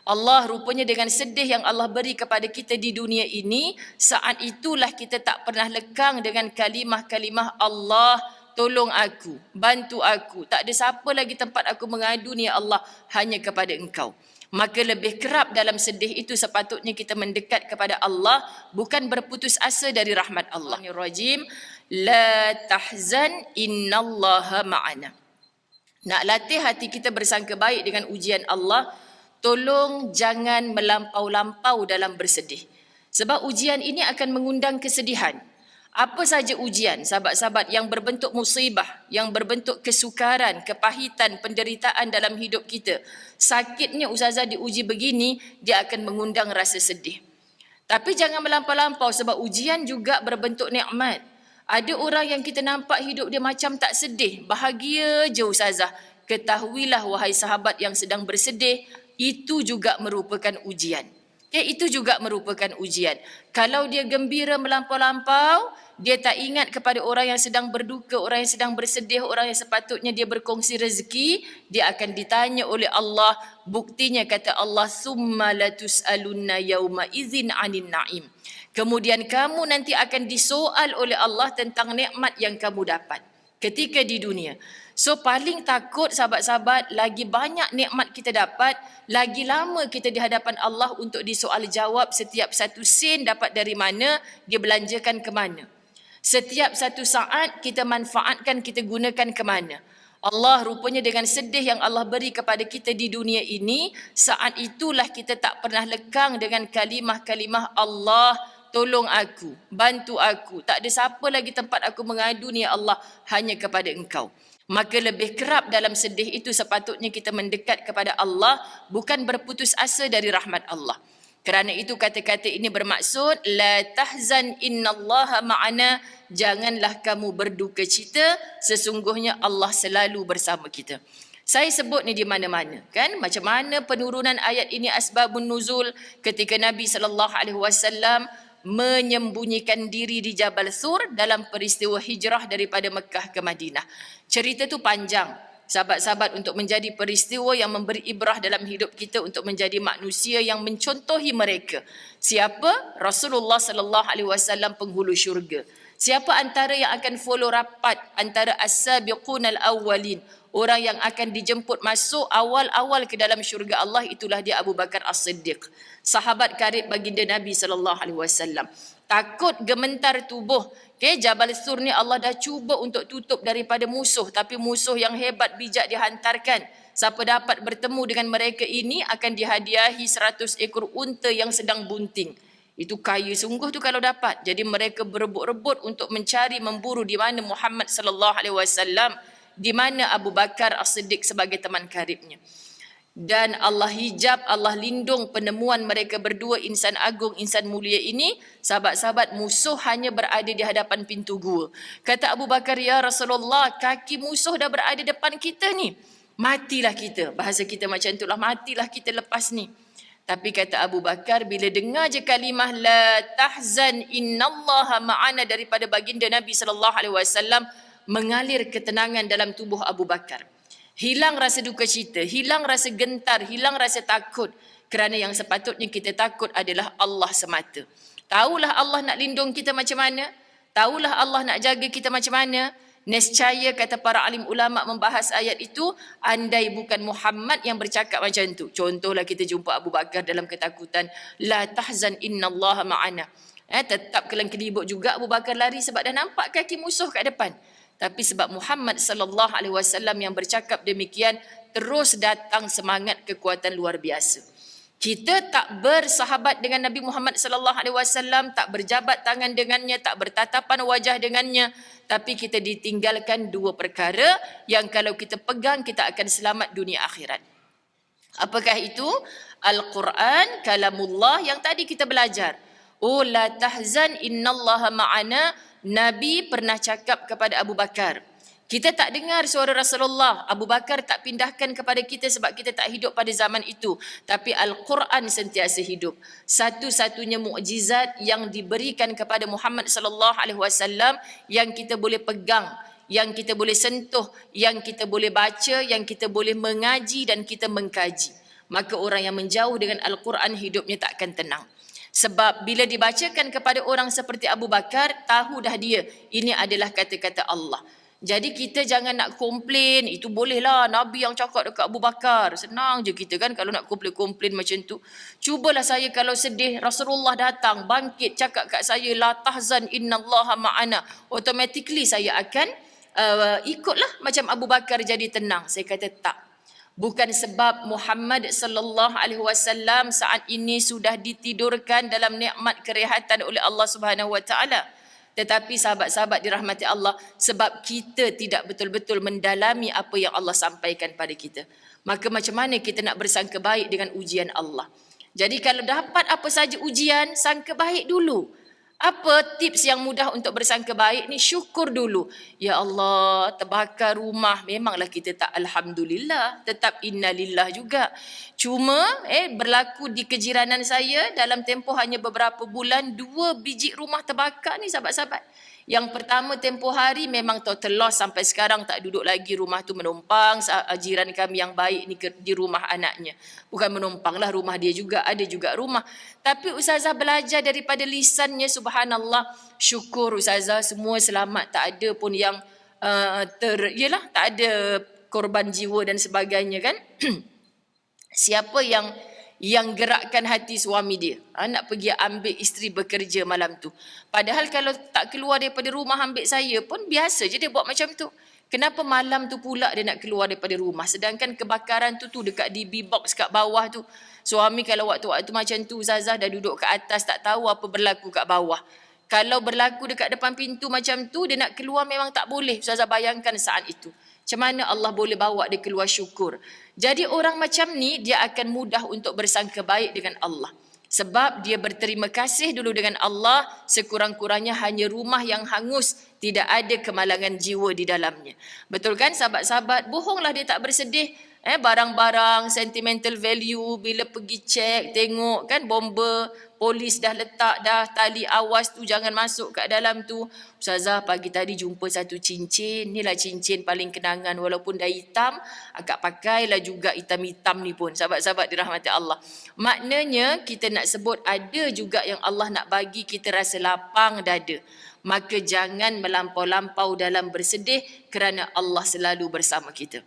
Allah rupanya dengan sedih yang Allah beri kepada kita di dunia ini, saat itulah kita tak pernah lekang dengan kalimah-kalimah Allah, tolong aku, bantu aku. Tak ada siapa lagi tempat aku mengadu ni ya Allah, hanya kepada Engkau. Maka lebih kerap dalam sedih itu sepatutnya kita mendekat kepada Allah, bukan berputus asa dari rahmat Allah. Rajim, la tahzan innallaha ma'ana. Nak latih hati kita bersangka baik dengan ujian Allah, tolong jangan melampau-lampau dalam bersedih. Sebab ujian ini akan mengundang kesedihan. Apa saja ujian, sahabat-sahabat, yang berbentuk musibah, yang berbentuk kesukaran, kepahitan, penderitaan dalam hidup kita. Sakitnya Ustazah diuji begini, dia akan mengundang rasa sedih. Tapi jangan melampau-lampau sebab ujian juga berbentuk nikmat. Ada orang yang kita nampak hidup dia macam tak sedih, bahagia je Ustazah. Ketahuilah wahai sahabat yang sedang bersedih, itu juga merupakan ujian. Itu juga merupakan ujian. Kalau dia gembira melampau-lampau, dia tak ingat kepada orang yang sedang berduka, orang yang sedang bersedih, orang yang sepatutnya dia berkongsi rezeki, dia akan ditanya oleh Allah. Buktinya kata Allah, summa latus'alunna yauma idzin 'anin na'im. Kemudian kamu nanti akan disoal oleh Allah tentang nikmat yang kamu dapat ketika di dunia. So paling takut sahabat-sahabat, lagi banyak nikmat kita dapat, lagi lama kita di hadapan Allah untuk disoal jawab setiap satu sen dapat dari mana, dia belanjakan ke mana. Setiap satu saat kita manfaatkan, kita gunakan ke mana. Allah rupanya dengan sedih yang Allah beri kepada kita di dunia ini, saat itulah kita tak pernah lekang dengan kalimah-kalimah Allah, tolong aku, bantu aku. Tak ada siapa lagi tempat aku mengadu ni ya Allah, hanya kepada Engkau. Maka lebih kerap dalam sedih itu sepatutnya kita mendekat kepada Allah, bukan berputus asa dari rahmat Allah. Kerana itu kata-kata ini bermaksud, la tahzan innallaha ma'ana, janganlah kamu berduka cita, sesungguhnya Allah selalu bersama kita. Saya sebut ni di mana-mana, kan? Macam mana penurunan ayat ini asbabun nuzul ketika Nabi SAW menyembunyikan diri di Jabal Sur dalam peristiwa hijrah daripada Mekah ke Madinah. Cerita tu panjang, sahabat-sahabat, untuk menjadi peristiwa yang memberi ibrah dalam hidup kita, untuk menjadi manusia yang mencontohi mereka. Siapa? Rasulullah sallallahu alaihi wasallam, penghulu syurga. Siapa antara yang akan follow rapat antara as-sabiqunal awwalin, orang yang akan dijemput masuk awal-awal ke dalam syurga Allah, itulah dia Abu Bakar As-Siddiq, sahabat karib baginda Nabi sallallahu alaihi wasallam. Takut gementar tubuh. Jabal Sur ni Allah dah cuba untuk tutup daripada musuh, tapi musuh yang hebat bijak dihantarkan. Siapa dapat bertemu dengan mereka ini akan dihadiahi 100 ekor unta yang sedang bunting. Itu kaya sungguh tu kalau dapat. Jadi mereka berebut-rebut untuk mencari, memburu di mana Muhammad sallallahu alaihi wasallam, di mana Abu Bakar As-Siddiq sebagai teman karibnya. Dan Allah hijab, Allah lindung penemuan mereka berdua, insan agung, insan mulia ini. Sahabat-sahabat, musuh hanya berada di hadapan pintu gua. Kata Abu Bakar, ya Rasulullah, kaki musuh dah berada depan kita ni. Matilah kita. Bahasa kita macam itulah, matilah kita lepas ni. Tapi kata Abu Bakar, bila dengar je kalimah la tahzan innallaha ma'ana daripada baginda Nabi SAW, mengalir ketenangan dalam tubuh Abu Bakar. Hilang rasa duka cita, hilang rasa gentar, hilang rasa takut. Kerana yang sepatutnya kita takut adalah Allah semata. Tahulah Allah nak lindung kita macam mana? Tahulah Allah nak jaga kita macam mana? Nescaya, kata para alim ulama membahas ayat itu, andai bukan Muhammad yang bercakap macam tu. Contohlah kita jumpa Abu Bakar dalam ketakutan, la tahzan innallaha ma'ana. Tetap kelang-kelibut juga Abu Bakar lari sebab dah nampak kaki musuh kat depan. Tapi sebab Muhammad sallallahu alaihi wasallam yang bercakap demikian, terus datang semangat kekuatan luar biasa. Kita tak bersahabat dengan Nabi Muhammad sallallahu alaihi wasallam, tak berjabat tangan dengannya, tak bertatapan wajah dengannya, tapi kita ditinggalkan dua perkara yang kalau kita pegang kita akan selamat dunia akhirat. Apakah itu? Al-Quran, kalamullah yang tadi kita belajar. Oh la tahzan innallaha ma'ana. Nabi pernah cakap kepada Abu Bakar. Kita tak dengar suara Rasulullah. Abu Bakar tak pindahkan kepada kita sebab kita tak hidup pada zaman itu. Tapi Al-Quran sentiasa hidup. Satu-satunya mukjizat yang diberikan kepada Muhammad sallallahu alaihi wasallam yang kita boleh pegang, yang kita boleh sentuh, yang kita boleh baca, yang kita boleh mengaji dan kita mengkaji. Maka orang yang menjauh dengan Al-Quran hidupnya tak akan tenang. Sebab bila dibacakan kepada orang seperti Abu Bakar, tahu dah dia ini adalah kata-kata Allah. Jadi kita jangan nak komplain, itu bolehlah Nabi yang cakap dekat Abu Bakar. Senang je kita kan kalau nak komplain-komplain macam tu. Cubalah saya kalau sedih, Rasulullah datang, bangkit, cakap kat saya, la tahzan innallaha ma'ana. Automatically saya akan ikutlah macam Abu Bakar jadi tenang. Saya kata tak. Bukan sebab Muhammad sallallahu alaihi wasallam saat ini sudah ditidurkan dalam nikmat kerehatan oleh Allah Subhanahu wa taala. Tetapi sahabat-sahabat dirahmati Allah, sebab kita tidak betul-betul mendalami apa yang Allah sampaikan pada kita. Maka macam mana kita nak bersangka baik dengan ujian Allah? Jadi kalau dapat apa saja ujian, sangka baik dulu. Apa tips yang mudah untuk bersangka baik ni? Syukur dulu. Ya Allah, terbakar rumah. Memanglah kita tak alhamdulillah, tetap innalillah juga. Cuma berlaku di kejiranan saya dalam tempoh hanya beberapa bulan, 2 biji rumah terbakar ni sahabat-sahabat. Yang pertama tempoh hari memang total loss, sampai sekarang tak duduk lagi rumah tu menumpang. Jiran kami yang baik ni di rumah anaknya. Bukan menumpang lah, rumah dia juga, ada juga rumah. Tapi Ustazah belajar daripada lisannya, subhanallah. Syukur Ustazah semua selamat, tak ada pun yang tak ada korban jiwa dan sebagainya kan. Siapa yang gerakkan hati suami dia nak pergi ambil isteri bekerja malam tu. Padahal kalau tak keluar daripada rumah ambil saya pun biasa je dia buat macam tu. Kenapa malam tu pula dia nak keluar daripada rumah? Sedangkan kebakaran tu dekat DB box kat bawah tu. Suami kalau waktu-waktu macam tu Zazah dah duduk kat atas, tak tahu apa berlaku kat bawah. Kalau berlaku dekat depan pintu macam tu, dia nak keluar memang tak boleh. Zazah bayangkan saat itu. Macam mana Allah boleh bawa dia keluar syukur. Jadi orang macam ni dia akan mudah untuk bersangka baik dengan Allah. Sebab dia berterima kasih dulu dengan Allah, sekurang-kurangnya hanya rumah yang hangus, tidak ada kemalangan jiwa di dalamnya. Betul kan sahabat-sahabat? Bohonglah dia tak bersedih. Barang-barang sentimental value bila pergi cek, tengok kan bomba, polis dah letak dah tali awas tu, jangan masuk kat dalam tu. Ustazah pagi tadi jumpa satu cincin, ni lah cincin paling kenangan walaupun dah hitam, akak pakailah juga hitam-hitam ni pun. Sahabat-sahabat dirahmati Allah. Maknanya kita nak sebut ada juga yang Allah nak bagi kita rasa lapang dada. Maka jangan melampau-lampau dalam bersedih kerana Allah selalu bersama kita.